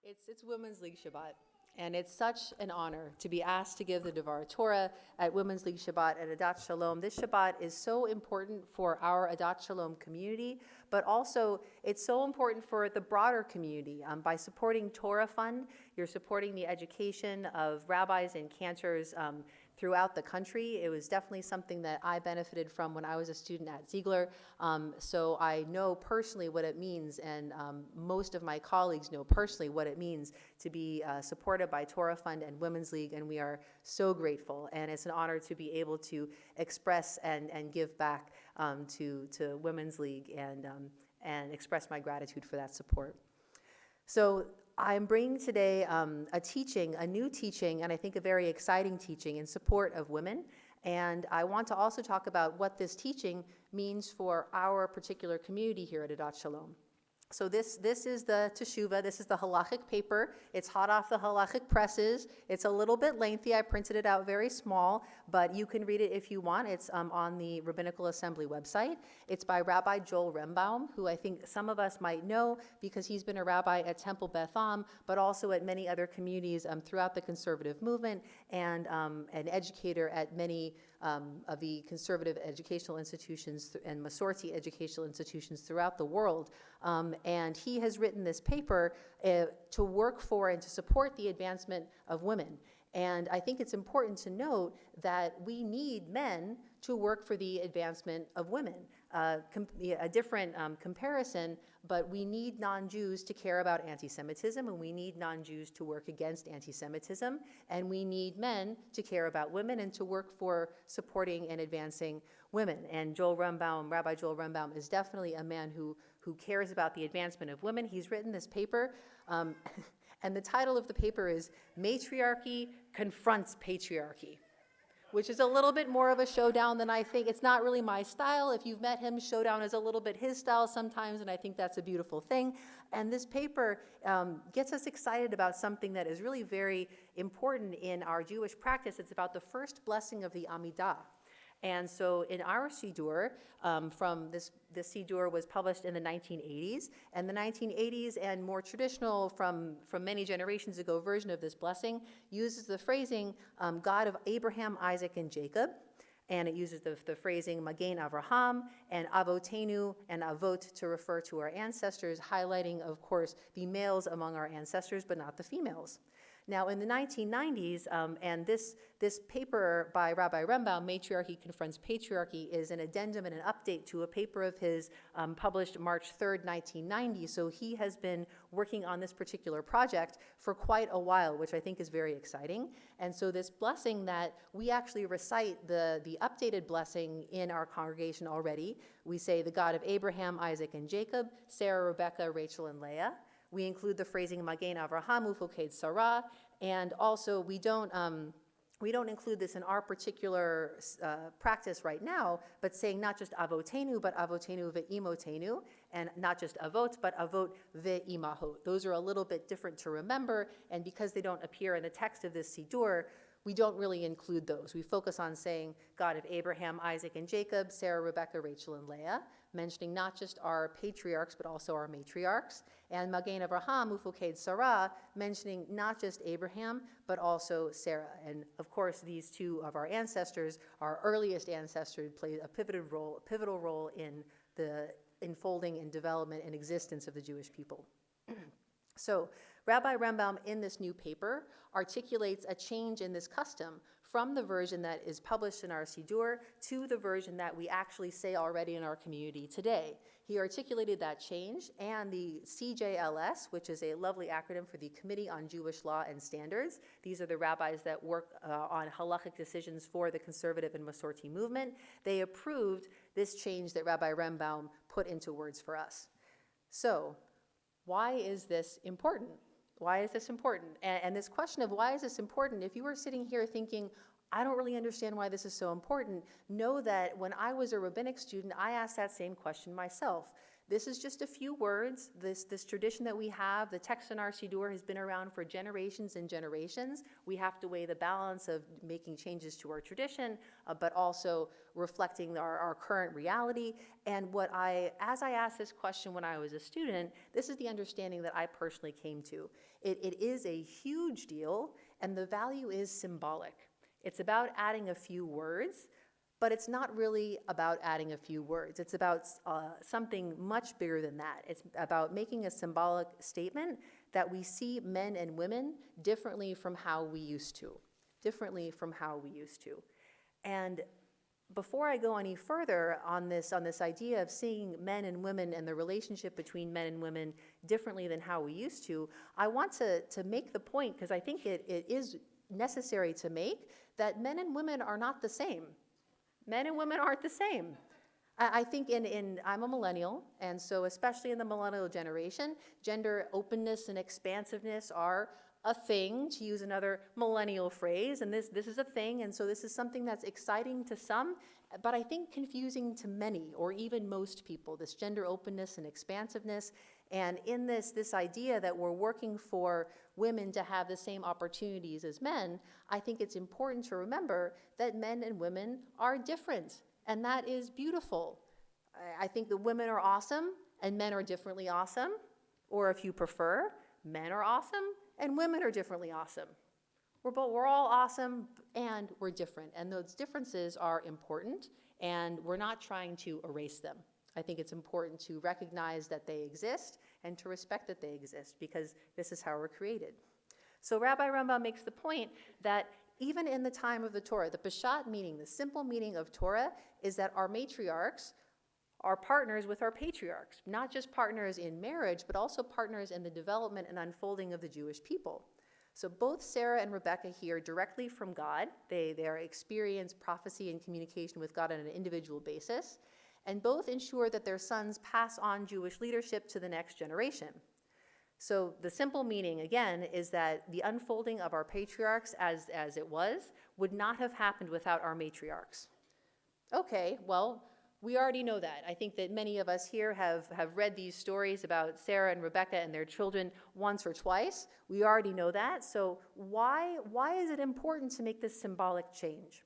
It's Women's League Shabbat, and it's such an honor to be asked to give the Devar Torah at Women's League Shabbat at Adat Shalom. This Shabbat is so important for our Adat Shalom community, but also it's so important for the broader community. By supporting Torah Fund, you're supporting the education of rabbis and cantors throughout the country. It was definitely something that I benefited from when I was a student at Ziegler. So I know personally what it means, and most of my colleagues know personally what it means to be supported by Torah Fund and Women's League, and we are so grateful. And it's an honor to be able to express and give back to Women's League and express my gratitude for that support. So I'm bringing today a new teaching, and I think a very exciting teaching in support of women. And I want to also talk about what this teaching means for our particular community here at Adat Shalom. So this is the Teshuvah, this is the halachic paper. It's hot off the halachic presses. It's a little bit lengthy. I printed it out very small, but you can read it if you want. It's on the Rabbinical Assembly website. It's by Rabbi Joel Rembaum, who I think some of us might know because he's been a rabbi at Temple Beth Am, but also at many other communities throughout the conservative movement, and an educator at many of the conservative educational institutions and Masorti educational institutions throughout the world. And he has written this paper to work for and to support the advancement of women. And I think it's important to note that we need men to work for the advancement of women. A different comparison, but we need non-Jews to care about anti-Semitism, and we need non-Jews to work against anti-Semitism, and we need men to care about women and to work for supporting and advancing women. And Rabbi Joel Rembaum is definitely a man who cares about the advancement of women. He's written this paper, and the title of the paper is Matriarchy Confronts Patriarchy, which is a little bit more of a showdown than I think. It's not really my style. If you've met him, showdown is a little bit his style sometimes, and I think that's a beautiful thing. And this paper gets us excited about something that is really very important in our Jewish practice. It's about the first blessing of the Amidah. And so in our Siddur, from this Siddur was published in the 1980s, and the 1980s and more traditional from many generations ago version of this blessing uses the phrasing, God of Abraham, Isaac, and Jacob, and it uses the phrasing Magen Avraham and Avotenu and Avot to refer to our ancestors, highlighting, of course, the males among our ancestors, but not the females. Now, in the 1990s, and this paper by Rabbi Rembaum, Matriarchy Confronts Patriarchy, is an addendum and an update to a paper of his published March 3rd, 1990. So he has been working on this particular project for quite a while, which I think is very exciting. And so this blessing that we actually recite the updated blessing in our congregation already. We say the God of Abraham, Isaac, and Jacob, Sarah, Rebecca, Rachel, and Leah. We include the phrasing Magen Avraham Ufoked Sarah, and also we don't include this in our particular practice right now, but saying not just Avotenu, but Avotenu ve'imotenu, and not just Avot, but Avot ve'imahot. Those are a little bit different to remember, and because they don't appear in the text of this Siddur, we don't really include those. We focus on saying God of Abraham, Isaac, and Jacob, Sarah, Rebecca, Rachel, and Leah, mentioning not just our patriarchs, but also our matriarchs. And Magen Avraham, Ufoked Sarah, mentioning not just Abraham, but also Sarah. And of course, these two of our ancestors, our earliest ancestors, played a pivotal role in the unfolding and development and existence of the Jewish people. So Rabbi Rembaum in this new paper articulates a change in this custom from the version that is published in our Siddur to the version that we actually say already in our community today. He articulated that change, and the CJLS, which is a lovely acronym for the Committee on Jewish Law and Standards. These are the rabbis that work on halachic decisions for the conservative and Masorti movement. They approved this change that Rabbi Rembaum put into words for us. So, why is this important? Why is this important? And this question of why is this important, if you were sitting here thinking, I don't really understand why this is so important, know that when I was a rabbinic student, I asked that same question myself. This is just a few words. This tradition that we have, the text in our Siddur has been around for generations and generations. We have to weigh the balance of making changes to our tradition, but also reflecting our current reality. And as I asked this question when I was a student, this is the understanding that I personally came to. It is a huge deal, and the value is symbolic. It's about adding a few words, but it's not really about adding a few words. It's about something much bigger than that. It's about making a symbolic statement that we see men and women differently from how we used to. And before I go any further on this idea of seeing men and women and the relationship between men and women differently than how we used to, I want to make the point, because I think it is necessary to make, that men and women are not the same. Men and women aren't the same. I think I'm a millennial, and so especially in the millennial generation, gender openness and expansiveness are a thing, to use another millennial phrase, and this is a thing, and so this is something that's exciting to some, but I think confusing to many, or even most people, this gender openness and expansiveness. And in this idea that we're working for women to have the same opportunities as men, I think it's important to remember that men and women are different, and that is beautiful. I think that women are awesome, and men are differently awesome, or if you prefer, men are awesome, and women are differently awesome. We're all awesome, and we're different, and those differences are important, and we're not trying to erase them. I think it's important to recognize that they exist and to respect that they exist, because this is how we're created. So Rabbi Rambam makes the point that even in the time of the Torah, the Peshat meaning, the simple meaning of Torah, is that our matriarchs are partners with our patriarchs, not just partners in marriage, but also partners in the development and unfolding of the Jewish people. So both Sarah and Rebecca hear directly from God. They experience prophecy and communication with God on an individual basis, and both ensure that their sons pass on Jewish leadership to the next generation. So the simple meaning, again, is that the unfolding of our patriarchs as it was would not have happened without our matriarchs. Okay, well, we already know that. I think that many of us here have read these stories about Sarah and Rebecca and their children once or twice. We already know that. So why is it important to make this symbolic change?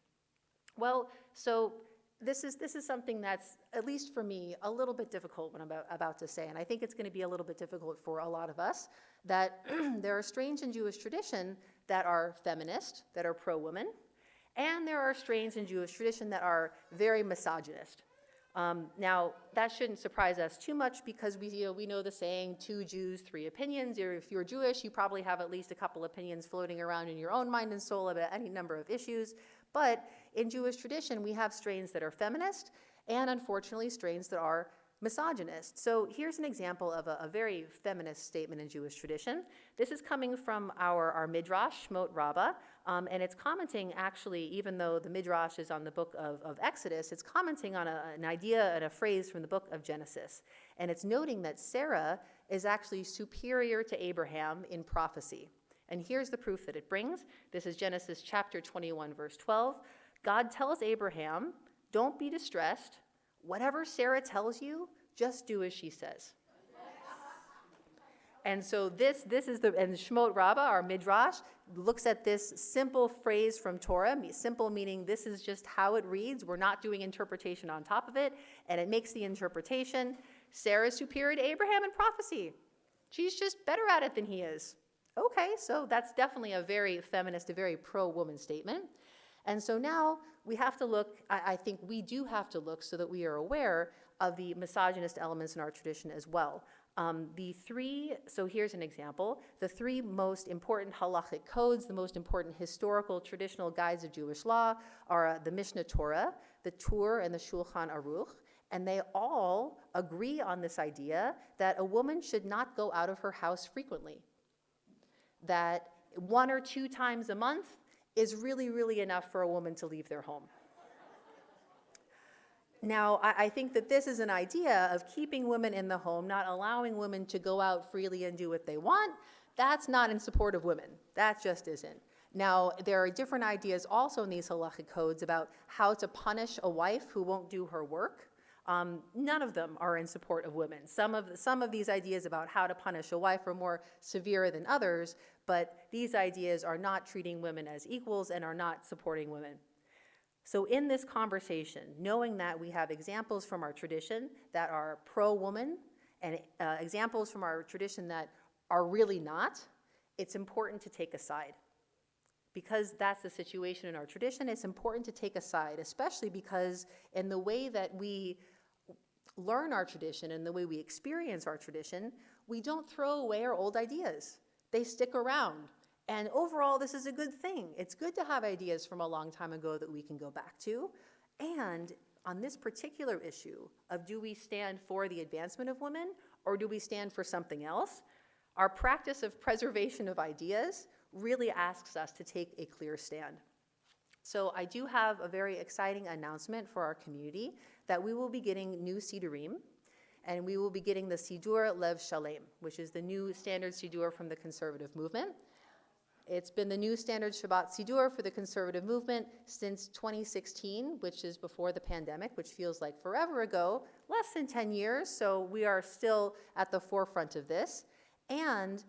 Well, so this is something that's, at least for me, a little bit difficult when I'm about to say, and I think it's going to be a little bit difficult for a lot of us, that there are strains in Jewish tradition that are feminist, that are pro-women, and there are strains in Jewish tradition that are very misogynist. Now, that shouldn't surprise us too much, because we know the saying, 2 Jews, 3 opinions. If you're Jewish, you probably have at least a couple opinions floating around in your own mind and soul about any number of issues. But in Jewish tradition, we have strains that are feminist and, unfortunately, strains that are misogynist. So here's an example of a very feminist statement in Jewish tradition. This is coming from our Midrash, Shmot Rabbah, and it's commenting, actually, even though the Midrash is on the book of Exodus, it's commenting on an idea and a phrase from the book of Genesis. And it's noting that Sarah is actually superior to Abraham in prophecy. And here's the proof that it brings. This is Genesis chapter 21, verse 12. God tells Abraham, "Don't be distressed. Whatever Sarah tells you, just do as she says." And so this is and Shmot Rabbah, our Midrash, looks at this simple phrase from Torah, simple meaning this is just how it reads. We're not doing interpretation on top of it, and it makes the interpretation, Sarah's superior to Abraham in prophecy. She's just better at it than he is. Okay, so that's definitely a very feminist, a very pro-woman statement. And so now we have to look, I think we do have to look so that we are aware of the misogynist elements in our tradition as well. So here's an example. The 3 most important halachic codes, the most important historical traditional guides of Jewish law are the Mishnah Torah, the Tur, and the Shulchan Aruch. And they all agree on this idea that a woman should not go out of her house frequently. That 1 or 2 times a month is really, really enough for a woman to leave their home. Now, I think that this is an idea of keeping women in the home, not allowing women to go out freely and do what they want. That's not in support of women. That just isn't. Now, there are different ideas also in these halachic codes about how to punish a wife who won't do her work. None of them are in support of women. Some of these ideas about how to punish a wife are more severe than others, but these ideas are not treating women as equals and are not supporting women. So in this conversation, knowing that we have examples from our tradition that are pro-woman and examples from our tradition that are really not, it's important to take a side. Because that's the situation in our tradition, it's important to take a side, especially because in the way that we learn our tradition and the way we experience our tradition, we don't throw away our old ideas. They stick around. And overall, this is a good thing. It's good to have ideas from a long time ago that we can go back to. And on this particular issue of do we stand for the advancement of women or do we stand for something else, our practice of preservation of ideas really asks us to take a clear stand. So I do have a very exciting announcement for our community that we will be getting new Sidurim, and we will be getting the Sidur Lev Shalem, which is the new standard Sidur from the conservative movement. It's been the new standard Shabbat Sidur for the conservative movement since 2016, which is before the pandemic, which feels like forever ago, less than 10 years, so we are still at the forefront of this. And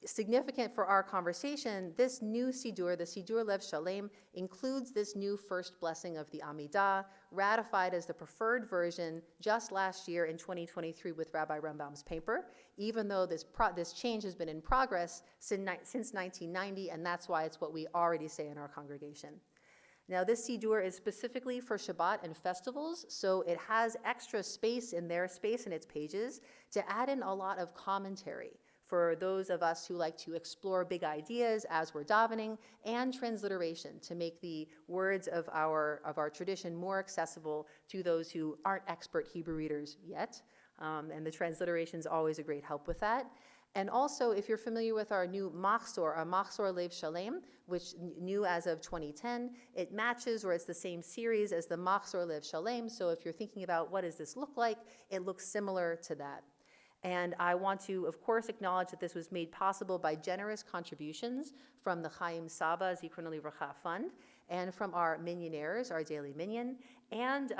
significant for our conversation, this new Sidur, the Sidur Lev Shalem, includes this new first blessing of the Amidah, ratified as the preferred version just last year in 2023 with Rabbi Rambam's paper, even though this change has been in progress since 1990, and that's why it's what we already say in our congregation. Now, this Sidur is specifically for Shabbat and festivals, so it has extra space in its pages to add in a lot of commentary for those of us who like to explore big ideas as we're davening, and transliteration to make the words of our tradition more accessible to those who aren't expert Hebrew readers yet. And the transliteration is always a great help with that. And also, if you're familiar with our new Machzor, our Machzor Lev Shalem, which new as of 2010, it matches, or it's the same series as the Machzor Lev Shalem. So if you're thinking about what does this look like, it looks similar to that. And I want to, of course, acknowledge that this was made possible by generous contributions from the Chaim Saba Zichrono Livracha Fund and from our minyonaires, our daily minyan, and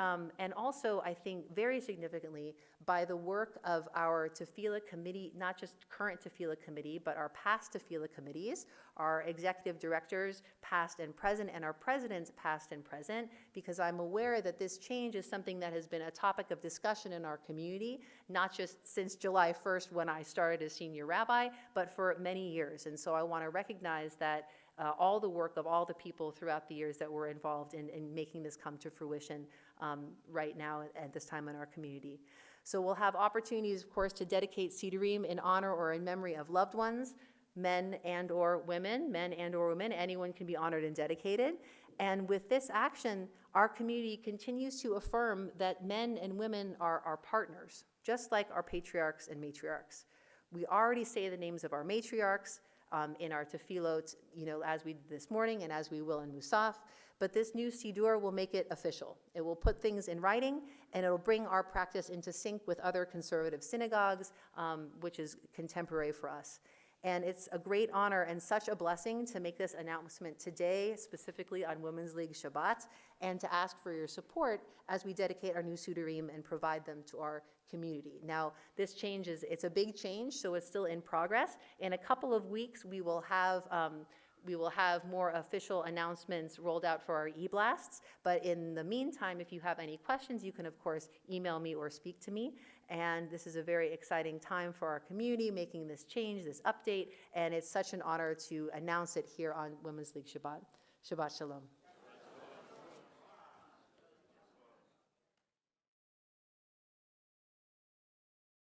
also, I think, very significantly, by the work of our Tefillah committee, not just current Tefillah committee, but our past Tefillah committees, our executive directors, past and present, and our presidents, past and present, because I'm aware that this change is something that has been a topic of discussion in our community, not just since July 1st when I started as senior rabbi, but for many years. And so I want to recognize that all the work of all the people throughout the years that were involved in making this come to fruition right now at this time in our community. So we'll have opportunities, of course, to dedicate Sidurim in honor or in memory of loved ones, men and or women, anyone can be honored and dedicated. And with this action, our community continues to affirm that men and women are our partners, just like our patriarchs and matriarchs. We already say the names of our matriarchs in our tefillot, as we did this morning and as we will in Musaf. But this new Sidur will make it official. It will put things in writing, and it'll bring our practice into sync with other conservative synagogues, which is contemporary for us. And it's a great honor and such a blessing to make this announcement today, specifically on Women's League Shabbat, and to ask for your support as we dedicate our new Sidurim and provide them to our community. Now, this change it's a big change, so it's still in progress. In a couple of weeks, we will have more official announcements rolled out for our e-blasts. But in the meantime, if you have any questions, you can, of course, email me or speak to me. And this is a very exciting time for our community, making this change, this update. And it's such an honor to announce it here on Women's League Shabbat. Shabbat Shalom.